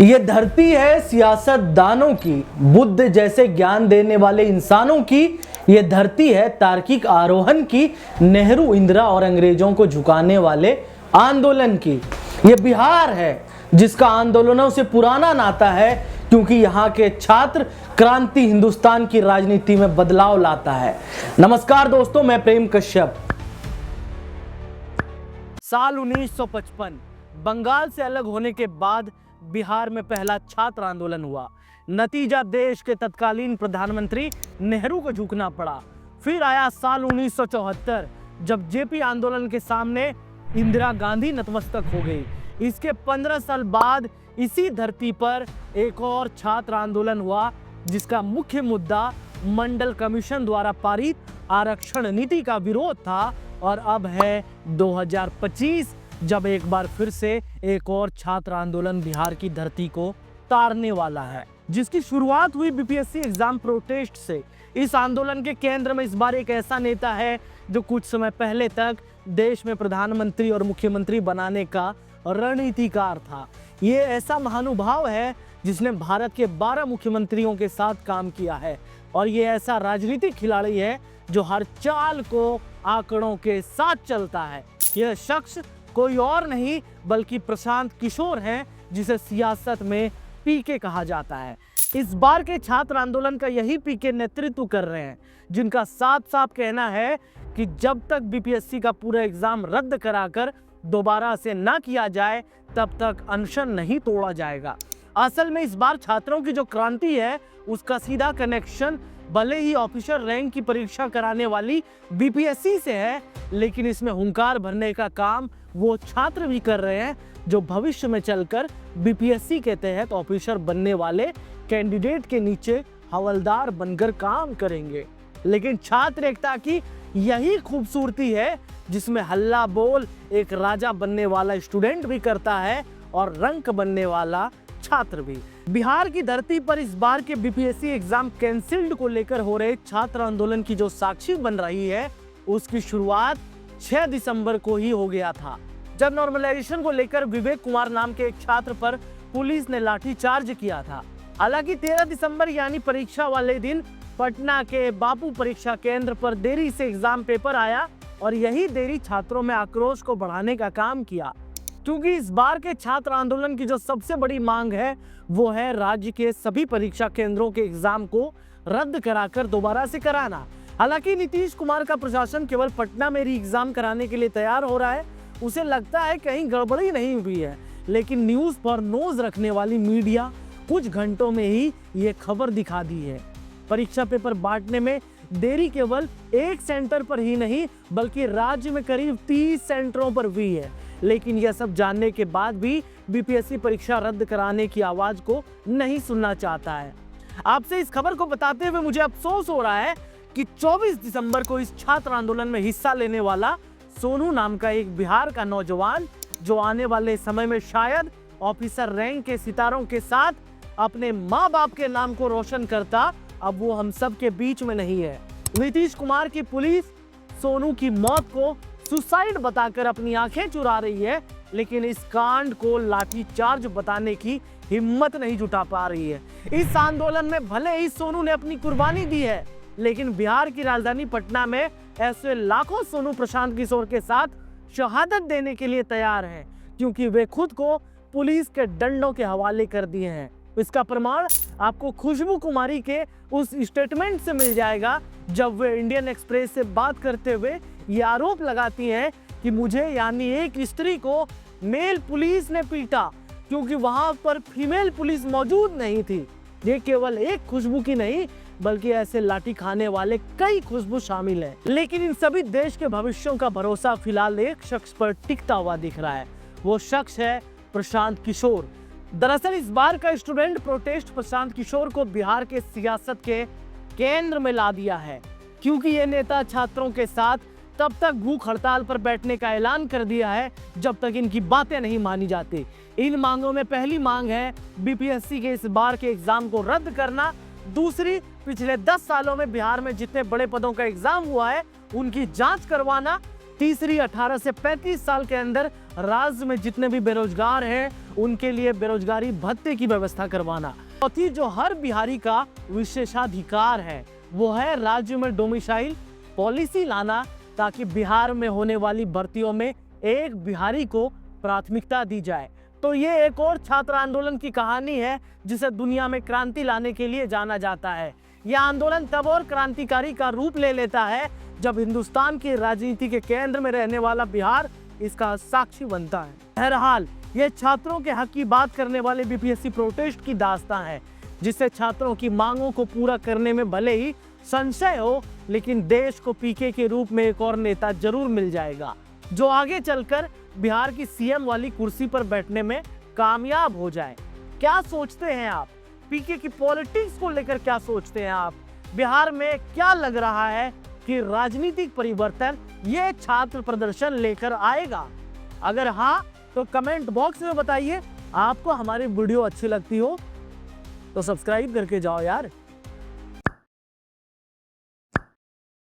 ये धरती है सियासतदानों की, बुद्ध जैसे ज्ञान देने वाले इंसानों की। ये धरती है तार्किक आरोहण की, नेहरू, इंदिरा और अंग्रेजों को झुकाने वाले आंदोलन की। ये बिहार है जिसका आंदोलनों से पुराना नाता है, क्योंकि यहाँ के छात्र क्रांति हिंदुस्तान की राजनीति में बदलाव लाता है। नमस्कार दोस्तों, मैं प्रेम कश्यप। साल 1955 बंगाल से अलग होने के बाद बिहार में पहला छात्र आंदोलन हुआ। नतीजा देश के तत्कालीन प्रधानमंत्री नेहरू को झुकना पड़ा। फिर आया साल 1974 जब जेपी आंदोलन के सामने इंदिरा गांधी नतमस्तक हो गई। इसके 15 साल बाद इसी धरती पर एक और छात्र आंदोलन हुआ, जिसका मुख्य मुद्दा मंडल कमीशन द्वारा पारित आरक्षण नीति का विरोध था। और अब है 2025 जब एक बार फिर से एक और छात्र आंदोलन बिहार की धरती को तारने वाला है, जिसकी शुरुआत हुई बीपीएससी एग्जाम प्रोटेस्ट से। इस आंदोलन के केंद्र में इस बार एक ऐसा नेता है जो कुछ समय पहले तक देश में प्रधानमंत्री और मुख्यमंत्री बनाने का रणनीतिकार था। ये ऐसा महानुभाव है जिसने भारत के 12 मुख्यमंत्रियों के साथ काम किया है, और ये ऐसा राजनीतिक खिलाड़ी है जो हर चाल को आंकड़ों के साथ चलता है। यह शख्स कोई और नहीं बल्कि प्रशांत किशोर हैं, जिसे सियासत में पीके कहा जाता है। इस बार के छात्र आंदोलन का यही पीके नेतृत्व कर रहे हैं, जिनका साफ साफ कहना है कि जब तक बीपीएससी का पूरा एग्जाम रद्द कराकर दोबारा से ना किया जाए तब तक अनशन नहीं तोड़ा जाएगा। असल में इस बार छात्रों की जो क्रांति है उसका सीधा कनेक्शन भले ही ऑफिसर रैंक की परीक्षा कराने वाली बीपीएससी से है, लेकिन इसमें हुंकार भरने का काम वो छात्र भी कर रहे हैं जो भविष्य में चलकर बीपीएससी के तहत ऑफिसर बनने वाले कैंडिडेट के नीचे हवलदार बनकर काम करेंगे। लेकिन छात्र एकता की यही खूबसूरती है जिसमें हल्ला बोल एक राजा बनने वाला स्टूडेंट भी करता है और रंक बनने वाला छात्र भी। बिहार की धरती पर इस बार के बीपीएससी एग्जाम कैंसिल्ड को लेकर हो रहे छात्र आंदोलन की जो साक्षी बन रही है उसकी शुरुआत 6 दिसंबर को ही हो गया था, जब नॉर्मलाइजेशन को लेकर विवेक कुमार नाम के एक छात्र पर पुलिस ने लाठीचार्ज किया था। हालांकि 13 दिसंबर यानी परीक्षा वाले दिन पटना के बापू परीक्षा केंद्र पर देरी से एग्जाम पेपर आया, और यही देरी छात्रों में आक्रोश को बढ़ाने का काम किया। क्योंकि इस बार के छात्र आंदोलन की जो सबसे बड़ी मांग है वो है राज्य के सभी परीक्षा केंद्रों के एग्जाम को रद्द कराकर दोबारा से कराना। हालांकि नीतीश कुमार का प्रशासन केवल पटना में री एग्जाम कराने के लिए तैयार हो रहा है। उसे लगता है कहीं गड़बड़ी नहीं हुई है, लेकिन न्यूज पर नोज रखने वाली मीडिया कुछ घंटों में ही ये खबर दिखा दी है। परीक्षा पेपर बांटने में देरी केवल एक सेंटर पर ही नहीं बल्कि राज्य में करीब 30 सेंटरों पर हुई है। लेकिन यह सब जानने के बाद भी बीपीएससी परीक्षा रद्द कराने की आवाज को नहीं सुनना चाहता है। आपसे इस खबर को बताते हुए मुझे अफसोस हो रहा है कि 24 दिसंबर को इस छात्र आंदोलन में हिस्सा लेने वाला सोनू नाम का एक बिहार का नौजवान, जो आने वाले समय में शायद ऑफिसर रैंक के सितारों के साथ अपने माँ बाप के नाम को रोशन करता, अब वो हम सब के बीच में नहीं है। नीतीश कुमार की पुलिस सोनू की मौत को सुसाइड बताकर अपनी आंखें चुरा रही है, लेकिन इस कांड को लाठीचार्ज बताने की हिम्मत नहीं जुटा पा रही है। इस आंदोलन में भले ही सोनू ने अपनी कुर्बानी दी है, लेकिन बिहार की राजधानी पटना में ऐसे लाखों सोनू प्रशांत किशोर के साथ शहादत देने के लिए तैयार हैं, क्योंकि वे खुद को पुलिस के डंडों के हवाले कर दिए हैं। इसका प्रमाण आपको खुशबू कुमारी के उस स्टेटमेंट से मिल जाएगा, जब वे इंडियन एक्सप्रेस से बात करते हुए ये आरोप लगाती हैं कि मुझे यानी एक स्त्री को मेल पुलिस ने पीटा, क्योंकि वहां पर फीमेल पुलिस मौजूद नहीं थी। ये केवल एक खुशबू की नहीं बल्कि ऐसे लाठी खाने वाले कई खुशबू शामिल हैं। लेकिन इन सभी देश के भविष्यों का भरोसा फिलहाल एक शख्स पर टिकता हुआ दिख रहा है। वो शख्स है प्रशांत किशोर। दरअसल इस बार का स्टूडेंट प्रोटेस्ट प्रशांत किशोर को बिहार के सियासत के केंद्र में ला दिया है, क्योंकि ये नेता छात्रों के साथ तब तक भूख हड़ताल पर बैठने का ऐलान कर दिया है जब तक इनकी बातें नहीं मानी जाती। इन मांगों में पहली मांग है बीपीएससी के इस बार के एग्जाम को रद्द करना। दूसरी, पिछले 10 सालों में बिहार में जितने बड़े पदों का एग्जाम हुआ है उनकी जांच करवाना। तीसरी, 18 से 35 साल के अंदर राज्य में जितने भी बेरोजगार हैं उनके लिए बेरोजगारी भत्ते की व्यवस्था करवाना। चौथी जो हर बिहारी का विशेषाधिकार है वो है राज्य में डोमिसाइल पॉलिसी लाना, ताकि बिहार में होने वाली भर्तियों में एक बिहारी को प्राथमिकता दी जाए। तो ये एक और छात्र आंदोलन की कहानी है जिसे दुनिया में क्रांति लाने के लिए जाना जाता है। यह आंदोलन तब और क्रांतिकारी का रूप ले लेता है जब हिंदुस्तान की राजनीति के केंद्र में रहने वाला बिहार इसका साक्षी बनता है। बहरहाल ये छात्रों के हक की बात करने वाले बीपीएससी प्रोटेस्ट की दास्तां है, जिससे छात्रों की मांगों को पूरा करने में भले ही संशय हो, लेकिन देश को पीके के रूप में एक और नेता जरूर मिल जाएगा जो आगे चलकर बिहार की सीएम वाली कुर्सी पर बैठने में कामयाब हो जाए। क्या सोचते हैं आप? पीके की पॉलिटिक्स को लेकर क्या सोचते हैं आप? बिहार में क्या लग रहा है कि राजनीतिक परिवर्तन ये छात्र प्रदर्शन लेकर आएगा? अगर हाँ तो कमेंट बॉक्स में बताइए। आपको हमारी वीडियो अच्छी लगती हो तो सब्सक्राइब करके जाओ यार।